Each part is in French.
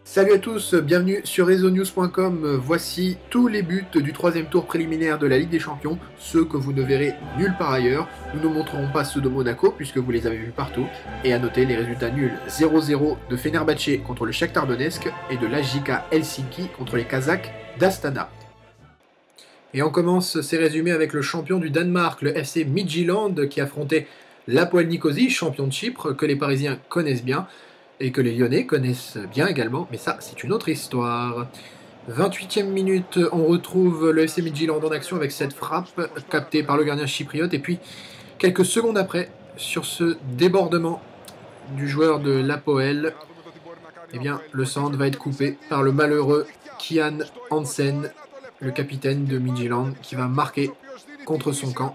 Salut à tous, bienvenue sur RezoNews.com. Voici tous les buts du troisième tour préliminaire de la Ligue des Champions, ceux que vous ne verrez nulle part ailleurs. Nous ne montrerons pas ceux de Monaco puisque vous les avez vus partout. Et à noter les résultats nuls 0-0 de Fenerbahçe contre le Shakhtar Donetsk et de l'AJK Helsinki contre les Kazakhs d'Astana. Et on commence ces résumés avec le champion du Danemark, le FC Midtjylland, qui affrontait l'Hapoel Nicosie, champion de Chypre, que les Parisiens connaissent bien. Et que les Lyonnais connaissent bien également, mais ça, c'est une autre histoire. 28e minute, on retrouve le FC Midtjylland en action avec cette frappe captée par le gardien chypriote. Et puis, quelques secondes après, sur ce débordement du joueur de l'Hapoel, eh bien, le centre va être coupé par le malheureux Kian Hansen, le capitaine de Midtjylland, qui va marquer contre son camp.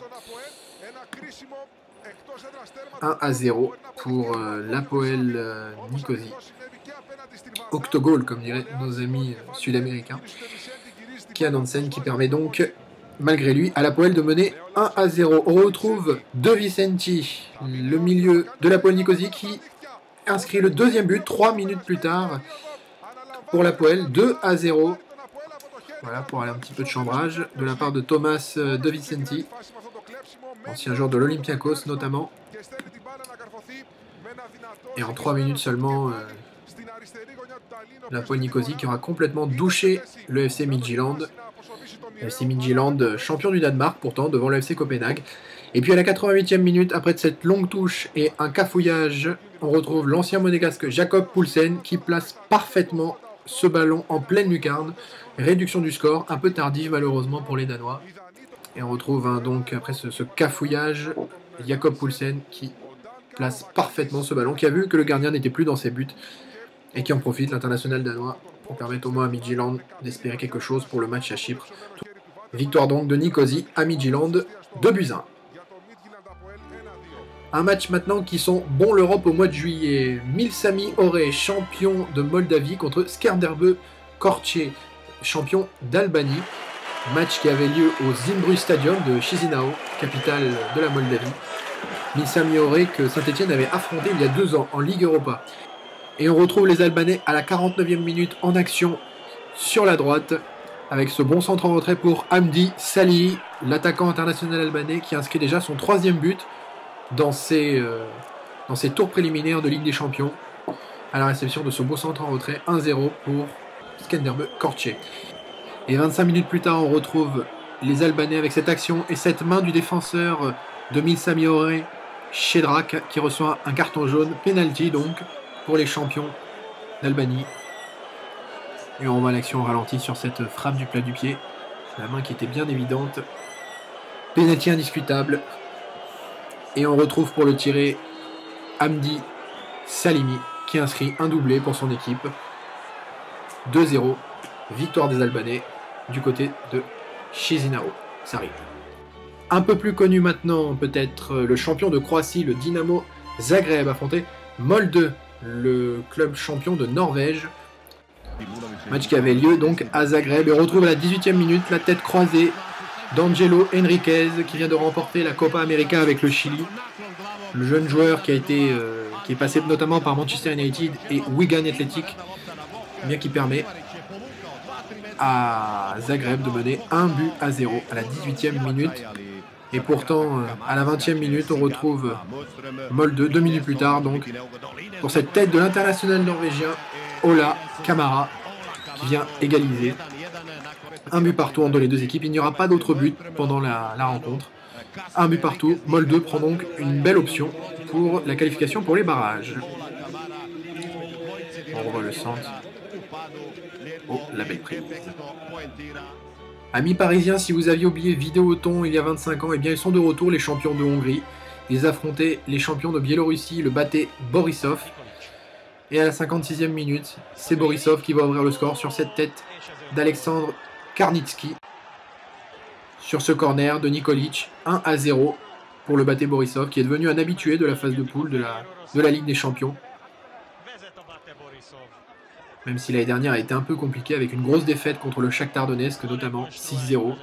1-0 pour l'Hapoel Nicosie. Octogol, comme diraient nos amis sud-américains. Kian Hansen qui permet donc, malgré lui, à l'Hapoel de mener 1-0. On retrouve De Vicenti, le milieu de l'Hapoel Nicosie, qui inscrit le deuxième but 3 minutes plus tard pour l'Hapoel. 2-0. Voilà, pour aller un petit peu de chambrage de la part de Thomas De Vicenti, ancien joueur de l'Olympiakos notamment. Et en 3 minutes seulement, l'Hapoel Nicosie qui aura complètement douché le FC Midtjylland. Le FC Midtjylland, champion du Danemark pourtant, devant le FC Copenhague. Et puis à la 88e minute, après cette longue touche et un cafouillage, on retrouve l'ancien monégasque Jakob Poulsen qui place parfaitement ce ballon en pleine lucarne. Réduction du score, un peu tardive malheureusement pour les Danois. Et on retrouve donc après ce cafouillage, Jakob Poulsen qui place parfaitement ce ballon, qui a vu que le gardien n'était plus dans ses buts et qui en profite, l'international danois, pour permettre au moins à Midtjylland d'espérer quelque chose pour le match à Chypre. Victoire donc de Nicosie à Midtjylland, 2-1. Un match maintenant qui sent bon l'Europe au mois de juillet. Milsami Oré, champion de Moldavie, contre Skenderbe Korçë, champion d'Albanie. Match qui avait lieu au Zimbru Stadium de Chisinau, capitale de la Moldavie. Milsami Oré que Saint-Etienne avait affronté il y a 2 ans en Ligue Europa. Et on retrouve les Albanais à la 49e minute en action sur la droite avec ce bon centre en retrait pour Hamdi Salih, l'attaquant international albanais qui inscrit déjà son 3e but dans ces tours préliminaires de Ligue des Champions à la réception de ce beau centre en retrait. 1-0 pour Skenderbe Korçë. Et 25 minutes plus tard, on retrouve les Albanais avec cette action et cette main du défenseur de Milsami Oré, Shedrack, qui reçoit un carton jaune, penalty donc pour les champions d'Albanie. Et on voit l'action au ralenti sur cette frappe du plat du pied, la main qui était bien évidente. Penalty indiscutable. Et on retrouve pour le tirer Hamdi Salimi qui inscrit un doublé pour son équipe. 2-0, victoire des Albanais du côté de Chisinau. Ça arrive. Un peu plus connu maintenant, peut-être le champion de Croatie, le Dynamo Zagreb, affrontait Molde, le club champion de Norvège. Match qui avait lieu donc à Zagreb. Et on retrouve à la 18e minute la tête croisée d'Angelo Henriquez qui vient de remporter la Copa América avec le Chili. Le jeune joueur qui est passé notamment par Manchester United et Wigan Athletic, bien qui permet à Zagreb de mener 1-0 à la 18e minute. Et pourtant, à la 20e minute, on retrouve Molde 2 minutes plus tard, donc, pour cette tête de l'international norvégien, Ola Kamara, qui vient égaliser. 1 but partout entre les deux équipes. Il n'y aura pas d'autre but pendant la rencontre. 1 but partout. Molde prend donc une belle option pour la qualification pour les barrages. On revoit le centre. Oh, la belle prise. Amis parisiens, si vous aviez oublié Vidéoton il y a 25 ans, eh bien ils sont de retour, les champions de Hongrie. Ils affrontaient les champions de Biélorussie, le battait Borisov. Et à la 56e minute, c'est Borisov qui va ouvrir le score sur cette tête d'Alexandre Karnitsky. Sur ce corner de Nikolic, 1-0 pour le batté Borisov, qui est devenu un habitué de la phase de poule de la Ligue des Champions. Même si l'année dernière a été un peu compliquée avec une grosse défaite contre le Shakhtar Donetsk, notamment 6-0.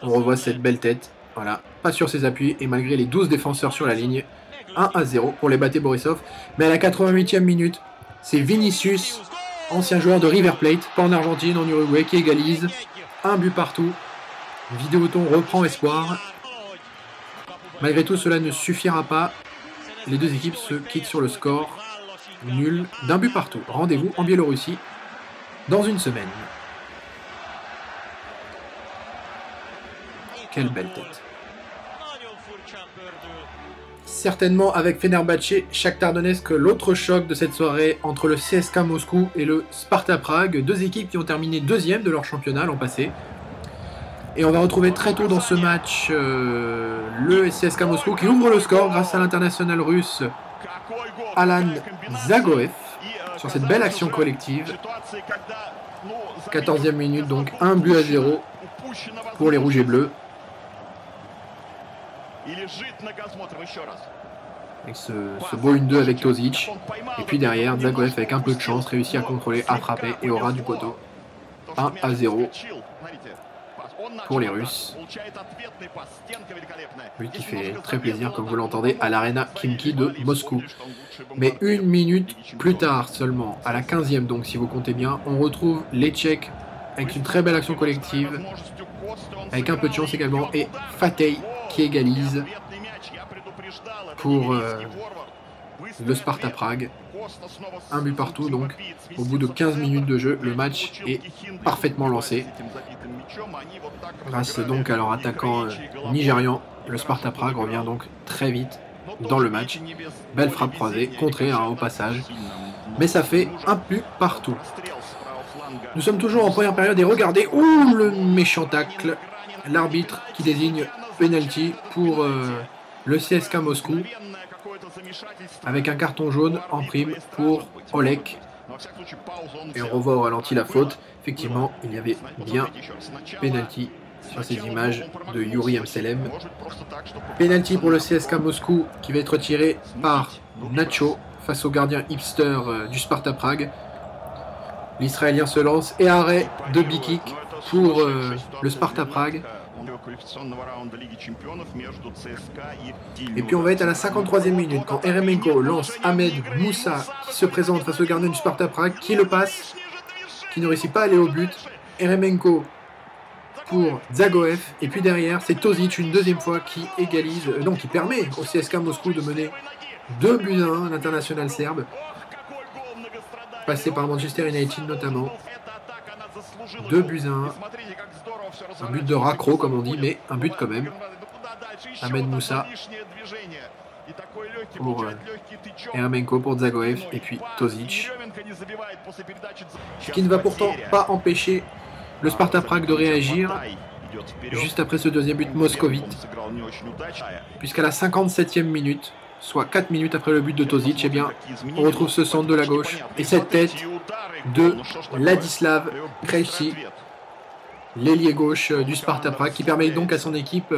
On revoit cette belle tête, voilà, pas sur ses appuis, et malgré les 12 défenseurs sur la ligne, 1-0 pour les Bate Borisov. Mais à la 88e minute, c'est Vinicius, ancien joueur de River Plate, pas en Argentine, en Uruguay, qui égalise. Un but partout. Vidéoton reprend espoir. Malgré tout, cela ne suffira pas. Les deux équipes se quittent sur le score nul d'un but partout. Rendez-vous en Biélorussie dans une semaine. Quelle belle tête. Certainement avec Fenerbahçe, Shakhtar Donetsk, l'autre choc de cette soirée entre le CSKA Moscou et le Sparta Prague, deux équipes qui ont terminé deuxième de leur championnat l'an passé. Et on va retrouver très tôt dans ce match le CSKA Moscou qui ouvre le score grâce à l'international russe Alan Zagoev sur cette belle action collective. 14e minute, donc 1-0 pour les Rouges et Bleus. Avec ce beau 1-2 avec Tozic. Et puis derrière, Zagoev avec un peu de chance réussit à contrôler, à frapper et au ras du poteau. 1-0 pour les Russes. But qui fait très plaisir, comme vous l'entendez, à l'Arena Khimki de Moscou. Mais une minute plus tard seulement, à la 15e donc si vous comptez bien, on retrouve les Tchèques avec une très belle action collective, avec un peu de chance également, et Fateh qui égalise pour le Sparta Prague. Un but partout, donc au bout de 15 minutes de jeu, le match est parfaitement lancé. Grâce donc à leur attaquant nigérian, le Sparta Prague revient donc très vite dans le match. Belle frappe croisée, contrée au passage, mais ça fait un but partout. Nous sommes toujours en première période et regardez, ouh, le méchant tacle, l'arbitre qui désigne penalty pour le CSKA Moscou, avec un carton jaune en prime pour Olek. Et on revoit au ralenti la faute. Effectivement, il y avait bien penalty sur ces images de Yuri Amselem. Penalty pour le CSKA Moscou qui va être tiré par Nacho face au gardien hipster du Sparta Prague. L'Israélien se lance et arrêt de Bikic pour le Sparta Prague. Et puis on va être à la 53e minute quand Eremenko lance Ahmed Moussa qui se présente face au gardien du Sparta Prague, qui le passe, qui ne réussit pas à aller au but. Eremenko pour Zagoev, et puis derrière c'est Tozic une deuxième fois qui égalise, donc qui permet au CSKA Moscou de mener 2-1, l'international serbe, passé par Manchester United notamment. 2-1, un but de raccro comme on dit, mais un but quand même. Ahmed Moussa pour Eremenko, pour Zagoev et puis Tozic. Ce qui ne va pourtant pas empêcher le Sparta Prague de réagir juste après ce deuxième but moscovite, puisqu'à la 57e minute, soit 4 minutes après le but de Tozic, eh bien, on retrouve ce centre de la gauche et cette tête de Ladislav Krejci, l'ailier gauche du Sparta Prague, qui permet donc à son équipe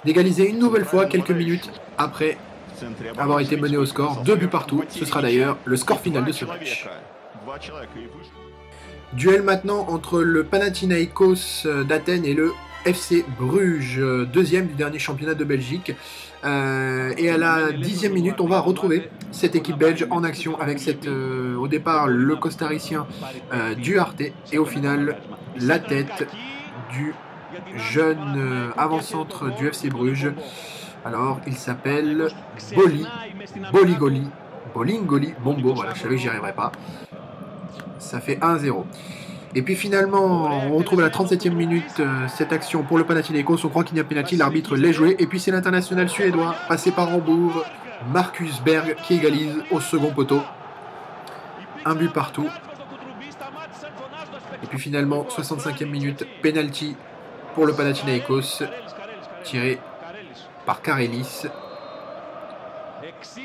d'égaliser une nouvelle fois quelques minutes après avoir été mené au score. 2 buts partout, ce sera d'ailleurs le score final de ce match. Duel maintenant entre le Panathinaikos d'Athènes et le FC Bruges, deuxième du dernier championnat de Belgique. Et à la 10e minute, on va retrouver cette équipe belge en action avec au départ le costaricien Duarte et au final la tête du jeune avant-centre du FC Bruges. Alors il s'appelle Bolingoli Bombo, voilà, je savais que j'y arriverais pas. Ça fait 1-0. Et puis finalement, on retrouve à la 37e minute cette action pour le Panathinaikos. On croit qu'il n'y a pénalty, l'arbitre l'est joué. Et puis c'est l'international suédois, passé par Hambourg, Marcus Berg, qui égalise au second poteau. Un but partout. Et puis finalement, 65e minute, pénalty pour le Panathinaikos, tiré par Karelis.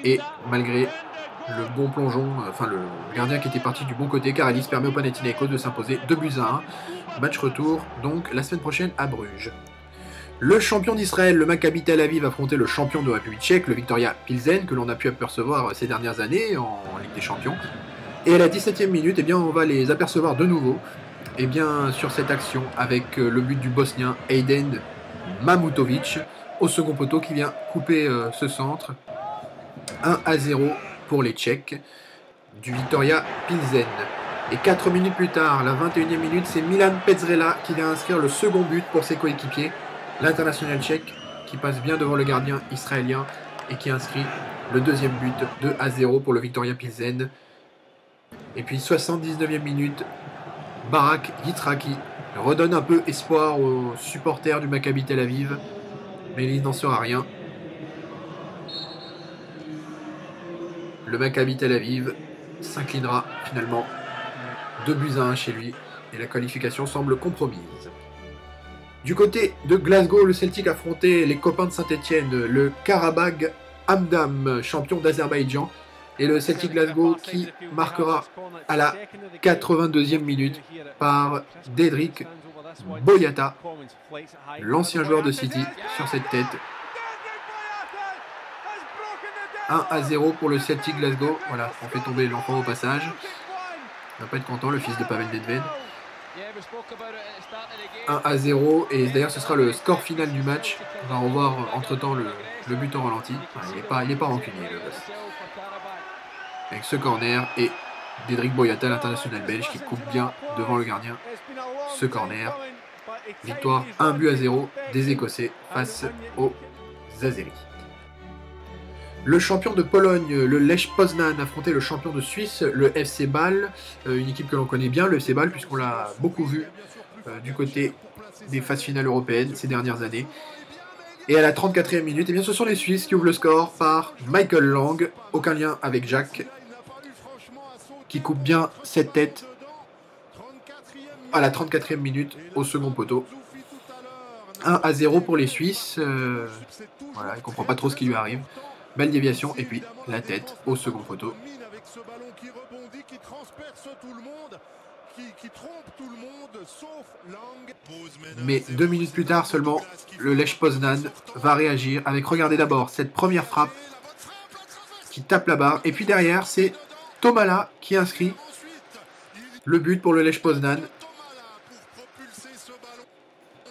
Et malgré le bon plongeon, enfin le gardien qui était parti du bon côté, Karelis permet au Panathinaikos de s'imposer 2-1. Match retour donc la semaine prochaine à Bruges. Le champion d'Israël, le Maccabi Tel Aviv, affrontait le champion de République tchèque, le Viktoria Pilsen, que l'on a pu apercevoir ces dernières années en Ligue des Champions. Et à la 17e minute, eh bien, on va les apercevoir de nouveau, eh bien, sur cette action avec le but du Bosnien Aiden Mamutovic au second poteau qui vient couper ce centre. 1-0 pour les Tchèques du Viktoria Pilsen. Et 4 minutes plus tard, la 21e minute, c'est Milan Petzrela qui vient inscrire le second but pour ses coéquipiers. L'international tchèque qui passe bien devant le gardien israélien et qui inscrit le deuxième but, 2-0 pour le Viktoria Pilsen. Et puis 79e minute, Barak Yitzhaki redonne un peu espoir aux supporters du Maccabi Tel Aviv, mais il n'en sera rien. Le Maccabi Tel Aviv s'inclinera finalement 2-1 chez lui et la qualification semble compromise. Du côté de Glasgow, le Celtic affrontait les copains de Saint-Etienne, le Karabag Hamdam, champion d'Azerbaïdjan, et le Celtic Glasgow qui marquera à la 82e minute par Dedrick Boyata, l'ancien joueur de City, sur cette tête. 1-0 pour le Celtic Glasgow. Voilà, on fait tomber l'enfant au passage. Il va pas être content, le fils de Pavel Nedved. 1-0, et d'ailleurs ce sera le score final du match. On va revoir entre-temps le but en ralenti. Enfin, il n'est pas rancunier, le gosse. Avec ce corner et Dedrick Boyata, l'international belge, qui coupe bien devant le gardien. Ce corner. Victoire 1-0 des Écossais face aux Azeris. Le champion de Pologne, le Lech Poznan, affrontait le champion de Suisse, le FC Bâle, une équipe que l'on connaît bien, le FC Bâle, puisqu'on l'a beaucoup vu du côté des phases finales européennes ces dernières années. Et à la 34e minute, eh bien, ce sont les Suisses qui ouvrent le score par Michael Lang, aucun lien avec Jacques, qui coupe bien cette tête à la 34e minute au second poteau. 1-0 pour les Suisses. Voilà, il ne comprend pas trop ce qui lui arrive. Belle déviation et puis la tête au second poteau. Mais 2 minutes plus tard seulement, le Lech Poznan va réagir avec, regardez d'abord, cette première frappe qui tape la barre. Et puis derrière, c'est Tomala qui inscrit le but pour le Lech Poznan.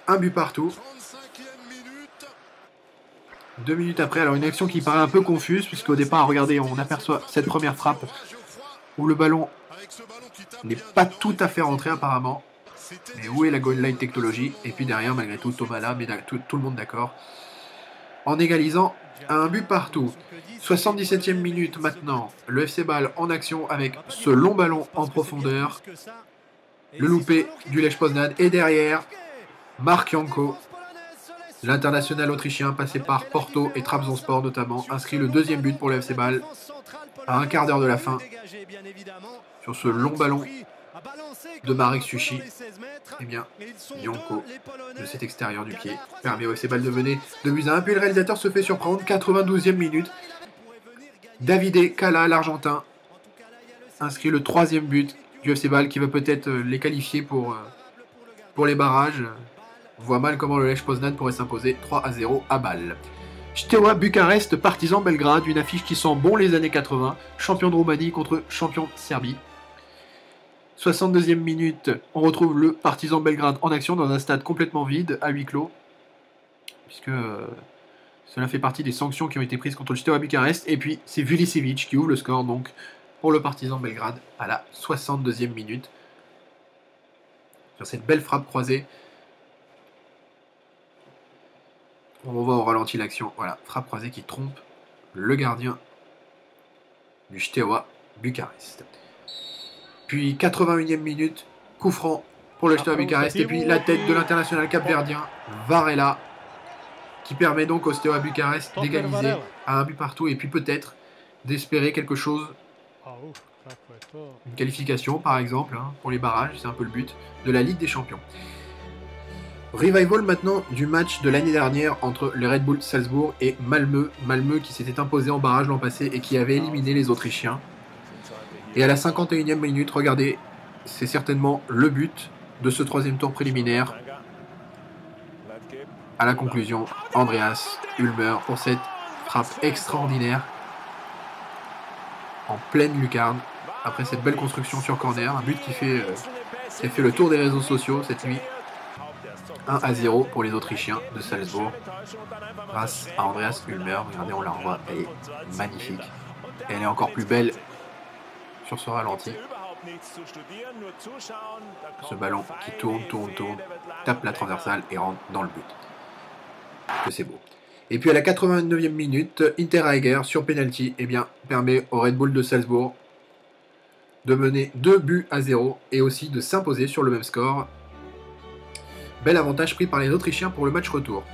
Un but partout. 2 minutes après, alors une action qui paraît un peu confuse, puisqu'au départ, regardez, on aperçoit cette première frappe où le ballon n'est pas tout à fait rentré apparemment. Mais où est la goal line technologie? Et puis derrière, malgré tout, Tomala, mais tout le monde d'accord, en égalisant à un but partout. 77e minute maintenant, le FC Bâle en action avec ce long ballon en profondeur. Le loupé du Lech Poznan. Et derrière, Mark Janko, l'international autrichien passé par Porto et Trabzonspor notamment, inscrit le deuxième but pour le FC Bâle à un quart d'heure de la fin sur ce long ballon de Marek Suchi. Eh bien, Janko, de cet extérieur du pied, permet au FC Bâle de mener 2-1. Puis le réalisateur se fait surprendre, 92e minute. Davide Cala, l'Argentin, inscrit le troisième but du FC Bâle qui va peut-être les qualifier pour les barrages. On voit mal comment le Lech Poznan pourrait s'imposer 3-0 à Bâle. Steaua Bucarest, Partizan Belgrade, une affiche qui sent bon les années 80, champion de Roumanie contre champion de Serbie. 62e minute, on retrouve le Partizan Belgrade en action dans un stade complètement vide, à huis clos, puisque cela fait partie des sanctions qui ont été prises contre le Steaua Bucarest. Et puis c'est Vulicevic qui ouvre le score donc pour le Partizan Belgrade à la 62e minute. Sur cette belle frappe croisée. On revoit au ralenti l'action. Voilà, frappe croisée qui trompe le gardien du Steaua Bucarest. Puis 81e minute, coup franc pour le Steaua Bucarest. Et puis la tête de l'international capverdien, Varela, qui permet donc au Steaua Bucarest d'égaliser à un but partout. Et puis peut-être d'espérer quelque chose. Une qualification par exemple, hein, pour les barrages, c'est un peu le but de la Ligue des Champions. Revival maintenant du match de l'année dernière entre le Red Bull Salzbourg et Malmö. Malmö qui s'était imposé en barrage l'an passé et qui avait éliminé les Autrichiens. Et à la 51e minute, regardez, c'est certainement le but de ce troisième tour préliminaire. À la conclusion, Andreas Ulmer pour cette frappe extraordinaire en pleine lucarne. Après cette belle construction sur corner, un but qui a fait le tour des réseaux sociaux cette nuit. 1-0 pour les Autrichiens de Salzbourg grâce à Andreas Ulmer. Regardez, on la revoit, elle est magnifique. Et elle est encore plus belle sur ce ralenti. Ce ballon qui tourne, tape la transversale et rentre dans le but. Que c'est beau. Et puis à la 89e minute, Hinteregger sur penalty permet au Red Bull de Salzbourg de mener 2-0 et aussi de s'imposer sur le même score. Bel avantage pris par les Autrichiens pour le match retour.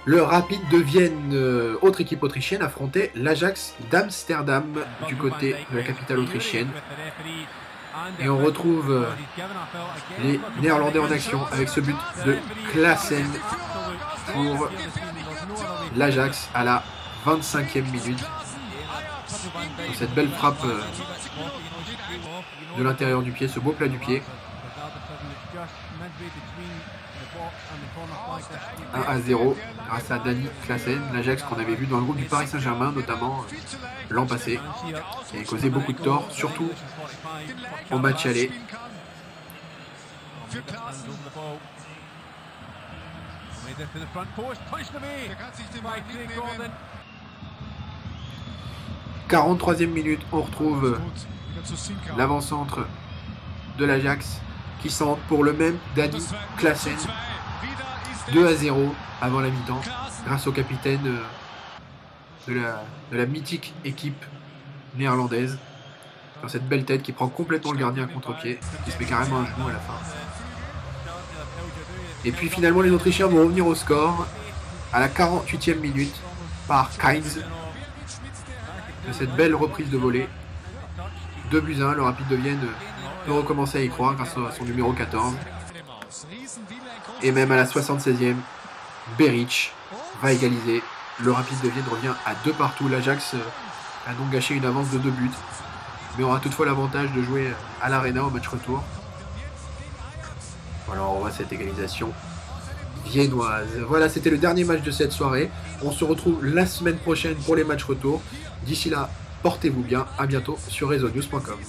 Le Rapid de Vienne, autre équipe autrichienne, affrontait l'Ajax d'Amsterdam du côté de la capitale autrichienne. Et on retrouve les Néerlandais en action avec ce but de Klaassen pour l'Ajax à la 25e minute. Dans cette belle frappe de l'intérieur du pied, ce beau plat du pied. 1-0 grâce à Dani Klaassen, l'Ajax qu'on avait vu dans le groupe du Paris Saint-Germain notamment l'an passé, qui avait causé beaucoup de tort, surtout au match aller. « 43e minute, on retrouve l'avant-centre de l'Ajax qui centre pour le même Dani Klaassen. 2-0 avant la mi-temps, grâce au capitaine de la mythique équipe néerlandaise. Dans cette belle tête qui prend complètement le gardien à contre-pied, qui se met carrément un genou à la fin. Et puis finalement les Autrichiens vont revenir au score à la 48e minute par Kainz. De cette belle reprise de volée. 2-1, le Rapid de Vienne peut recommencer à y croire grâce à son numéro 14. Et même à la 76e, Beric va égaliser. Le Rapid de Vienne revient à 2-2. L'Ajax a donc gâché une avance de 2 buts. Mais aura toutefois l'avantage de jouer à l'Arena au match retour. Voilà, on voit cette égalisation viennoise. Voilà, c'était le dernier match de cette soirée. On se retrouve la semaine prochaine pour les matchs retour. D'ici là, portez-vous bien. À bientôt sur RezoNews.com.